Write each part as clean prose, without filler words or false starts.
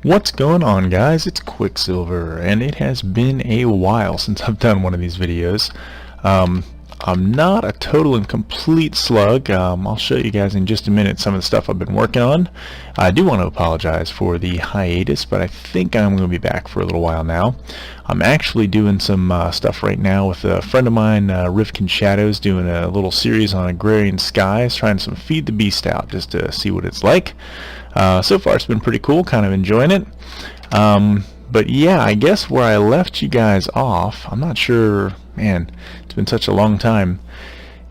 What's going on, guys? It's Quicksilver, and it has been a while since I've done one of these videos. I'm not a total and complete slug. I'll show you guys in just a minute some of the stuff I've been working on. I do want to apologize for the hiatus, but I think I'm going to be back for a little while now. I'm actually doing some stuff right now with a friend of mine, Rifkin Shadows, doing a little series on agrarian skies, trying some Feed the Beast out just to see what it's like. So far it's been pretty cool, kind of enjoying it. But yeah, I guess where I left you guys off, I'm not sure, man, it's been such a long time.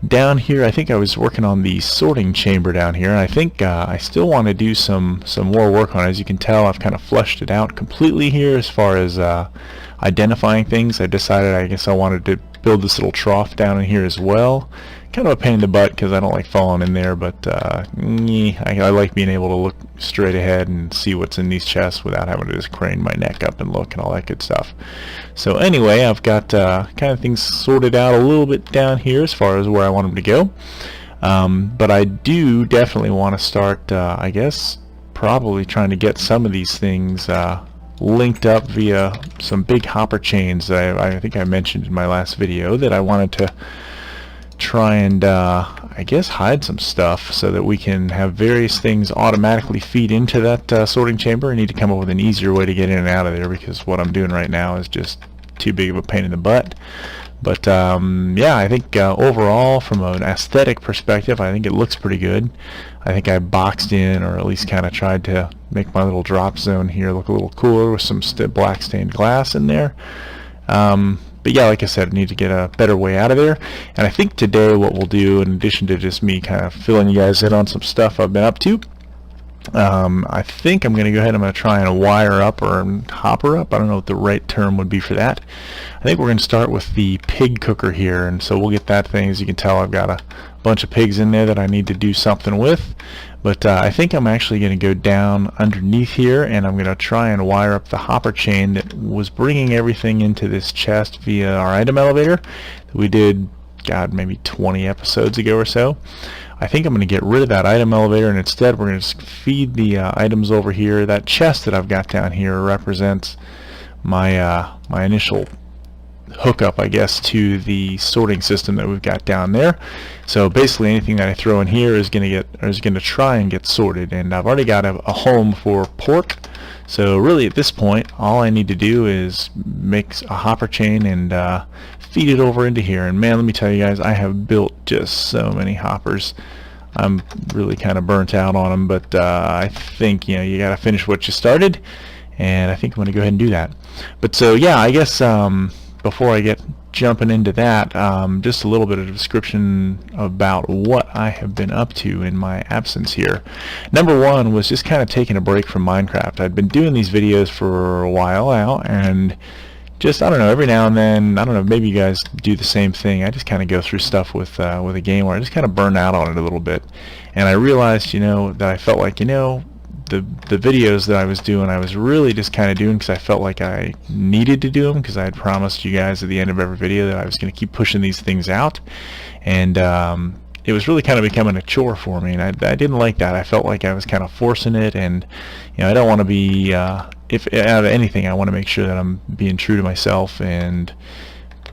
Down here, I think I was working on the sorting chamber down here, and I think I still want to do some more work on it. As you can tell, I've kind of fleshed it out completely here as far as identifying things. I decided I guess I wanted to build this little trough down in here as well. Kind of a pain in the butt because I don't like falling in there, but I like being able to look straight ahead and see what's in these chests without having to just crane my neck up and look and all that good stuff. So anyway, I've got kind of things sorted out a little bit down here as far as where I want them to go. But I do definitely want to start, I guess, probably trying to get some of these things linked up via some big hopper chains. I think I mentioned in my last video that I wanted to try and I guess hide some stuff so that we can have various things automatically feed into that sorting chamber. I need to come up with an easier way to get in and out of there because what I'm doing right now is just too big of a pain in the butt. But yeah, I think overall from an aesthetic perspective, I think it looks pretty good. I think I boxed in, or at least kind of tried to make my little drop zone here look a little cooler with some black stained glass in there. But yeah, like I said, I need to get a better way out of there. And I think today what we'll do, in addition to just me kind of filling you guys in on some stuff I've been up to, I think I'm going to go ahead and I'm going to try and wire up or hopper up. I don't know what the right term would be for that. I think we're going to start with the pig cooker here, and so we'll get that thing. As you can tell, I've got a bunch of pigs in there that I need to do something with. But I think I'm actually going to go down underneath here, and I'm going to try and wire up the hopper chain that was bringing everything into this chest via our item elevator that we did, God, maybe 20 episodes ago or so. I think I'm going to get rid of that item elevator, and instead we're going to feed the items over here. That chest that I've got down here represents my my initial hookup, I guess, to the sorting system that we've got down there. So basically anything that I throw in here is going to try and get sorted, and I've already got a home for pork. So really at this point all I need to do is make a hopper chain and feed it over into here. And man, let me tell you guys, I have built just so many hoppers. I'm really kind of burnt out on them, but I think, you know, you got to finish what you started, and I think I'm going to go ahead and do that. But so yeah, I guess before I get jumping into that, just a little bit of a description about what I have been up to in my absence here. Number one was just kind of taking a break from Minecraft. I'd been doing these videos for a while now, and just, I don't know, every now and then, I don't know, maybe you guys do the same thing. I just kind of go through stuff with a game where I just kind of burn out on it a little bit. And I realized, you know, that I felt like, you know, the videos that I was doing, I was really just kind of doing because I felt like I needed to do them, because I had promised you guys at the end of every video that I was going to keep pushing these things out. And it was really kind of becoming a chore for me, and I didn't like that. I felt like I was kind of forcing it, and you know, I don't want to be, if out of anything, I want to make sure that I'm being true to myself and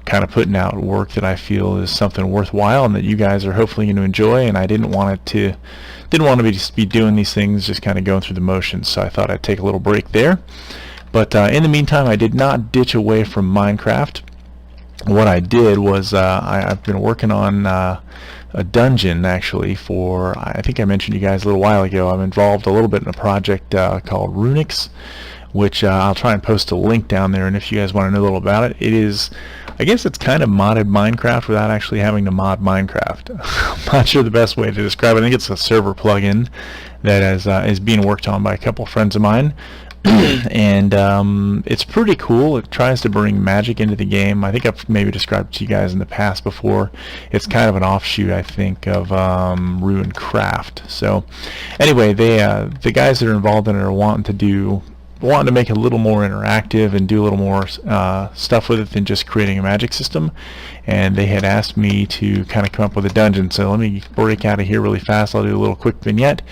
kind of putting out work that I feel is something worthwhile and that you guys are hopefully going to enjoy. And I didn't want to just be doing these things just kind of going through the motions, so I thought I'd take a little break there. But in the meantime, I did not ditch away from Minecraft. What I did was I've been working on a dungeon, actually, for, I think I mentioned you guys a little while ago. I'm involved a little bit in a project called Runix, which I'll try and post a link down there, and if you guys want to know a little about it, it is, I guess it's kind of modded Minecraft without actually having to mod Minecraft. I'm not sure the best way to describe it. I think it's a server plugin that is being worked on by a couple friends of mine. And it's pretty cool. It tries to bring magic into the game. I think I've maybe described it to you guys in the past before. It's kind of an offshoot, I think, of Ruin Craft. So anyway, the guys that are involved in it are wanting to make it a little more interactive and do a little more stuff with it than just creating a magic system. And they had asked me to kind of come up with a dungeon. So let me break out of here really fast. I'll do a little quick vignette.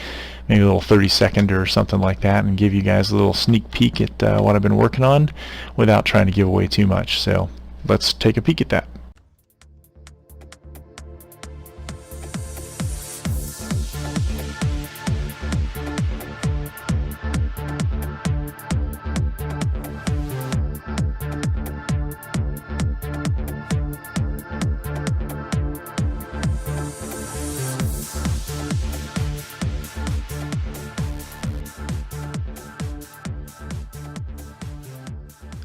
maybe a little 30-second or something like that, and give you guys a little sneak peek at what I've been working on without trying to give away too much. So let's take a peek at that.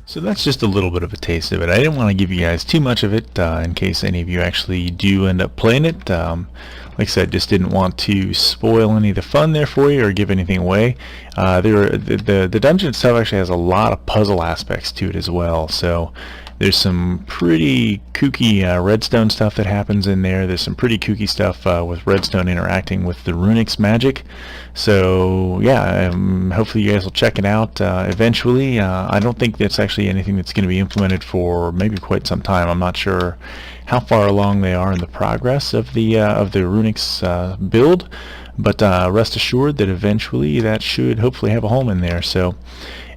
So that's just a little bit of a taste of it. I didn't want to give you guys too much of it in case any of you actually do end up playing it. Like I said, just didn't want to spoil any of the fun there for you or give anything away. The dungeon itself actually has a lot of puzzle aspects to it as well. So there's some pretty kooky redstone stuff that happens in there. There's some pretty kooky stuff with redstone interacting with the Runix magic. So yeah, hopefully you guys will check it out eventually. I don't think that's actually anything that's going to be implemented for maybe quite some time. I'm not sure how far along they are in the progress of the Runix build, but rest assured that eventually that should hopefully have a home in there. So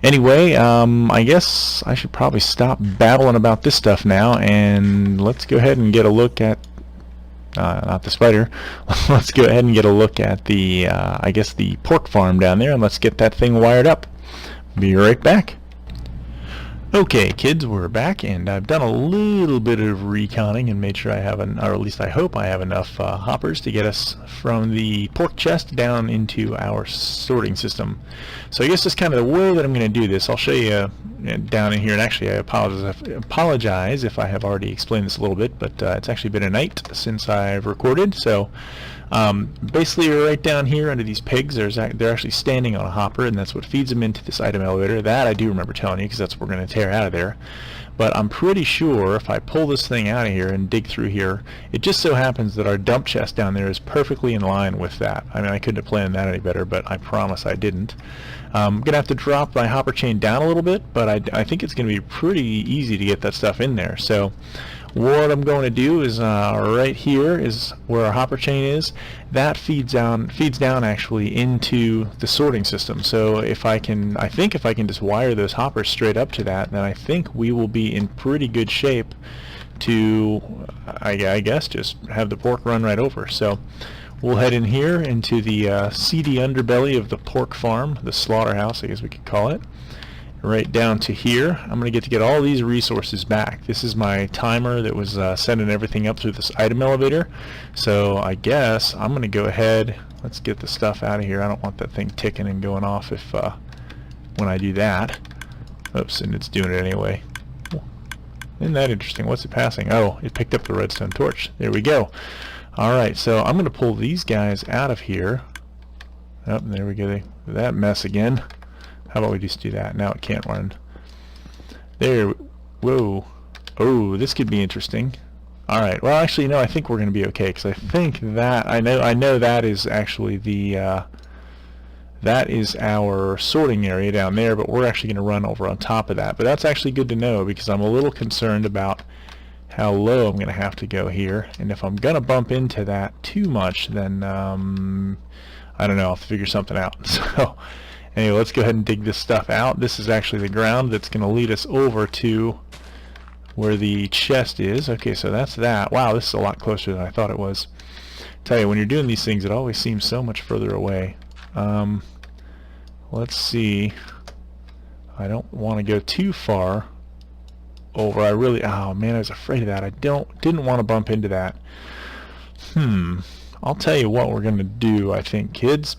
anyway, I guess I should probably stop babbling about this stuff now, and let's go ahead and get a look at not the spider. Let's go ahead and get a look at the I guess the pork farm down there, and let's get that thing wired up. Be right back. Okay, kids, we're back, and I've done a little bit of reconning and made sure I have or at least I hope I have enough hoppers to get us from the pork chest down into our sorting system. So I guess that's kind of the way that I'm going to do this. I'll show you down in here, and actually I apologize if I have already explained this a little bit, but it's actually been a night since I've recorded. So basically right down here under these pigs, they're actually standing on a hopper, and that's what feeds them into this item elevator. That I do remember telling you, because that's what we're going to tear out of there. But I'm pretty sure if I pull this thing out of here and dig through here, it just so happens that our dump chest down there is perfectly in line with that. I mean, I couldn't have planned that any better, but I promise I didn't. I'm going to have to drop my hopper chain down a little bit, but I think it's going to be pretty easy to get that stuff in there. So what I'm going to do is right here is where our hopper chain is. That feeds down actually into the sorting system. So if I think if I can just wire those hoppers straight up to that, then I think we will be in pretty good shape to I guess just have the pork run right over. So we'll head in here into the seedy underbelly of the pork farm, the slaughterhouse, I guess we could call it. Right down to here. I'm going to get all these resources back. This is my timer that was sending everything up through this item elevator. So I guess I'm going to go ahead. Let's get the stuff out of here. I don't want that thing ticking and going off if when I do that. Oops, and it's doing it anyway. Isn't that interesting? What's it passing? Oh, it picked up the redstone torch. There we go. Alright, so I'm going to pull these guys out of here. Oh, there we go. That mess again. How about we just do that? Now it can't run. There. Whoa. Oh, this could be interesting. Alright, well actually no, I think we're going to be okay, because I think that, I know that is actually the, that is our sorting area down there, but we're actually going to run over on top of that. But that's actually good to know, because I'm a little concerned about how low I'm going to have to go here, and if I'm going to bump into that too much, then, I don't know, I'll have to figure something out. So anyway, let's go ahead and dig this stuff out. This is actually the ground that's going to lead us over to where the chest is. Okay, so that's that. Wow, this is a lot closer than I thought it was. Tell you, when you're doing these things, it always seems so much further away. Let's see. I don't want to go too far over. Oh man, I was afraid of that. I didn't want to bump into that. I'll tell you what we're going to do, I think, kids.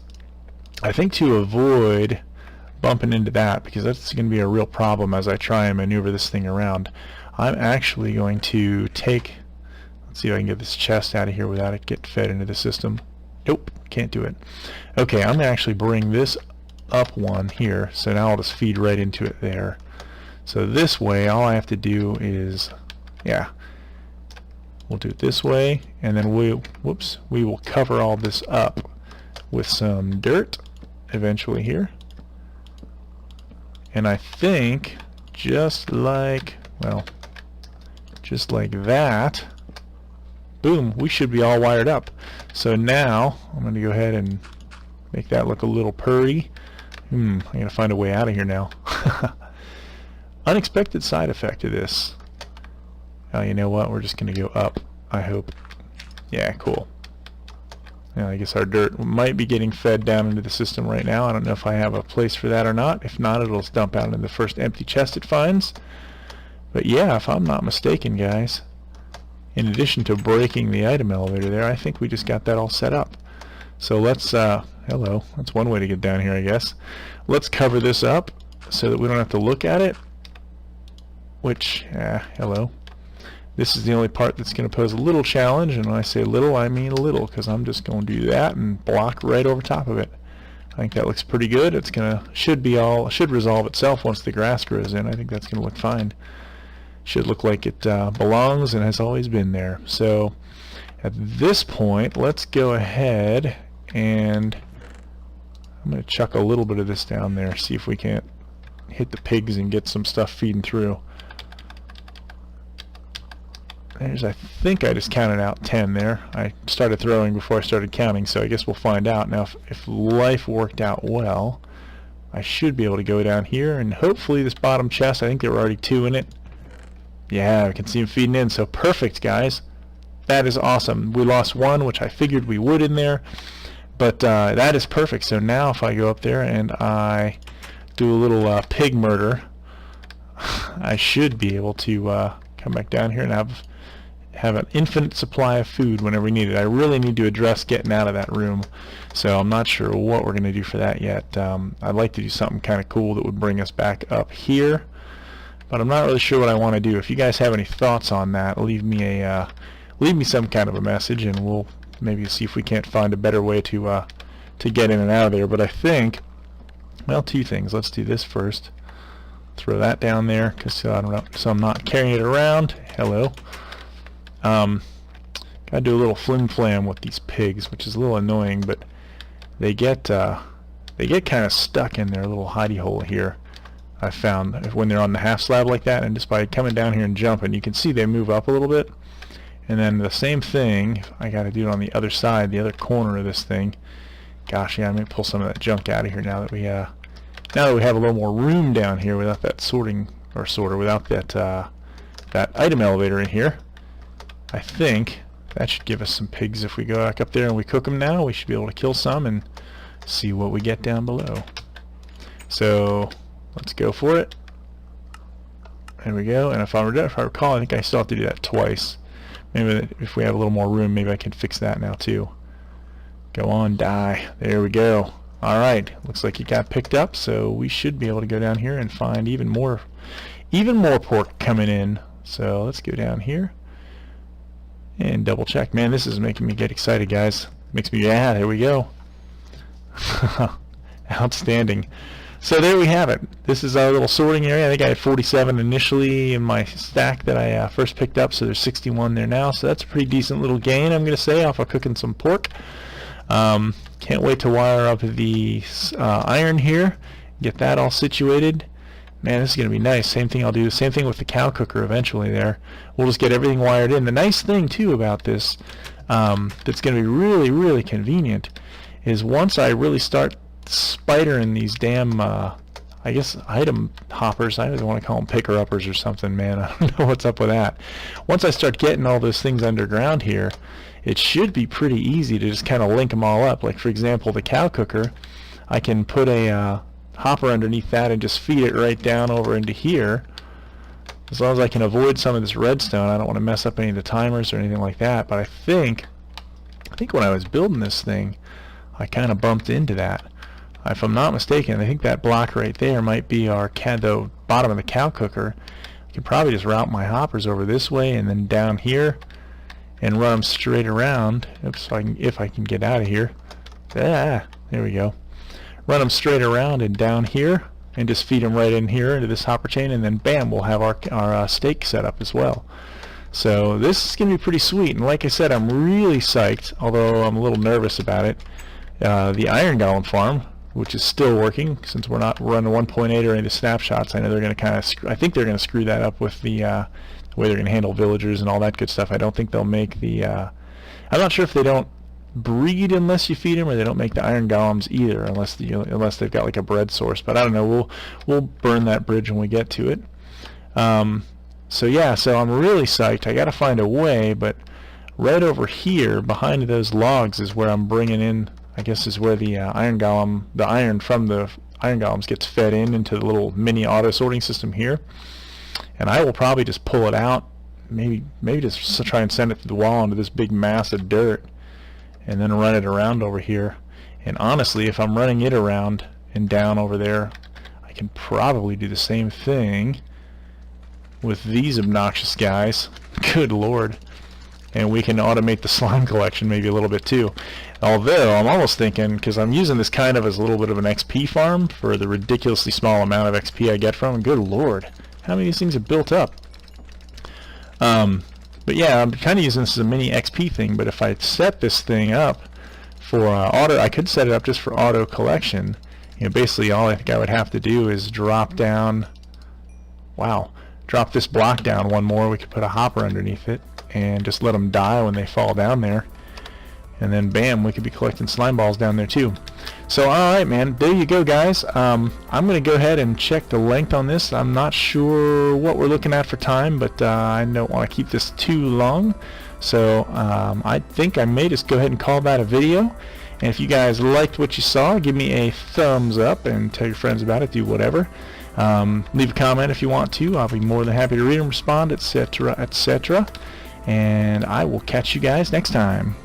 I think to avoid bumping into that, because that's going to be a real problem as I try and maneuver this thing around, I'm actually going to take, let's see if I can get this chest out of here without it getting fed into the system. Nope, can't do it. Okay, I'm going to actually bring this up one here, so now I'll just feed right into it there. So this way, all I have to do is, yeah, we'll do it this way, and then we will cover all this up with some dirt eventually here. And I think just like that, boom, we should be all wired up. So now I'm going to go ahead and Make that look a little purry. I gotta find a way out of here now. Unexpected side effect of this. Oh, you know what? We're just gonna go up, I hope. Yeah, cool. Yeah, I guess our dirt might be getting fed down into the system right now. I don't know if I have a place for that or not. If not, it'll dump out into the first empty chest it finds. But yeah, if I'm not mistaken, guys, in addition to breaking the item elevator there, I think we just got that all set up. So let's, hello, that's one way to get down here, I guess. Let's cover this up so that we don't have to look at it. Which, hello. This is the only part that's going to pose a little challenge, and when I say little, I mean little, because I'm just going to do that and block right over top of it. I think that looks pretty good. It's should resolve itself once the grass grows in. I think that's going to look fine. Should look like it belongs and has always been there. So at this point, let's go ahead and I'm going to chuck a little bit of this down there, see if we can't hit the pigs and get some stuff feeding through. I think I just counted out 10 there. I started throwing before I started counting, so I guess we'll find out. Now, if life worked out well, I should be able to go down here, and hopefully this bottom chest, I think there were already 2 in it. Yeah, I can see them feeding in, so perfect, guys. That is awesome. We lost 1, which I figured we would in there, but that is perfect. So now if I go up there and I do a little pig murder, I should be able to come back down here and have an infinite supply of food whenever we need it. I really need to address getting out of that room, so I'm not sure what we're going to do for that yet. I'd like to do something kind of cool that would bring us back up here, but I'm not really sure what I want to do. If you guys have any thoughts on that, leave me some kind of a message, and we'll maybe see if we can't find a better way to get in and out of there. But I think, well, 2 things. Let's do this first. Throw that down there, so I'm not carrying it around. Hello. Gotta do a little flim flam with these pigs, which is a little annoying, but they get kind of stuck in their little hidey hole here. I found when they're on the half slab like that, and just by coming down here and jumping, you can see they move up a little bit. And then the same thing, I gotta do it on the other side, the other corner of this thing. Gosh, yeah, I'm gonna pull some of that junk out of here now that we have a little more room down here without that without that item elevator in here. I think that should give us some pigs. If we go back up there and we cook them now, we should be able to kill some and see what we get down below. So let's go for it. There we go. And if I recall, I think I still have to do that twice. Maybe if we have a little more room, maybe I can fix that now too. Go on, die. There we go. Alright, looks like it got picked up, so we should be able to go down here and find even more pork coming in. So let's go down here and double check. Man, this is making me get excited, guys. Makes me, yeah, there we go. Outstanding. So there we have it. This is our little sorting area. I think I had 47 initially in my stack that I first picked up, so there's 61 there now. So that's a pretty decent little gain, I'm going to say, off of cooking some pork. Can't wait to wire up the iron here, get that all situated. Man, this is going to be nice. Same thing I'll do. Same thing with the cow cooker eventually there. We'll just get everything wired in. The nice thing, too, about this that's going to be really, really convenient is once I really start spidering these damn, I guess, item hoppers. I don't want to call them picker-uppers or something, man. I don't know what's up with that. Once I start getting all those things underground here, it should be pretty easy to just kind of link them all up. Like, for example, the cow cooker, I can put a hopper underneath that and just feed it right down over into here. As long as I can avoid some of this redstone, I don't want to mess up any of the timers or anything like that. But I think when I was building this thing, I kind of bumped into that. If I'm not mistaken, I think that block right there might be the bottom of the cow cooker. I can probably just route my hoppers over this way and then down here and run them straight around. Oops, if I can get out of here. There we go. Run them straight around and down here and just feed them right in here into this hopper chain, and then bam, we'll have our steak set up as well. So this is going to be pretty sweet, and like I said, I'm really psyched, although I'm a little nervous about it. The iron golem farm, which is still working since we're not running 1.8 or any of the snapshots. I know they're going to I think they're going to screw that up with the way they're going to handle villagers and all that good stuff. I don't think they'll make the I'm not sure if they don't breed unless you feed them, or they don't make the iron golems either unless they've got like a bread source. But I don't know. We'll burn that bridge when we get to it. So yeah, so I'm really psyched. I got to find a way, but right over here behind those logs is where I'm bringing in, I guess is where the iron from the iron golems gets fed into the little mini auto sorting system here. And I will probably just pull it out, maybe just try and send it through the wall into this big mass of dirt, and then run it around over here. And honestly, if I'm running it around and down over there, I can probably do the same thing with these obnoxious guys. Good lord. And we can automate the slime collection maybe a little bit too. Although I'm almost thinking, because I'm using this kind of as a little bit of an XP farm for the ridiculously small amount of XP I get from it. Good lord, how many of these things are built up? But yeah, I'm kind of using this as a mini XP thing. But if I set this thing up for auto, I could set it up just for auto collection. You know, basically all I think I would have to do is drop down. Wow. Drop this block down one more. We could put a hopper underneath it and just let them die when they fall down there, and then bam, we could be collecting slime balls down there too. So alright, man, there you go, guys. I'm gonna go ahead and check the length on this. I'm not sure what we're looking at for time, but I don't want to keep this too long, so I think I may just go ahead and call that a video. And if you guys liked what you saw, give me a thumbs up and tell your friends about it. Do whatever. Leave a comment if you want to. I'll be more than happy to read and respond, etc., etc. And I will catch you guys next time.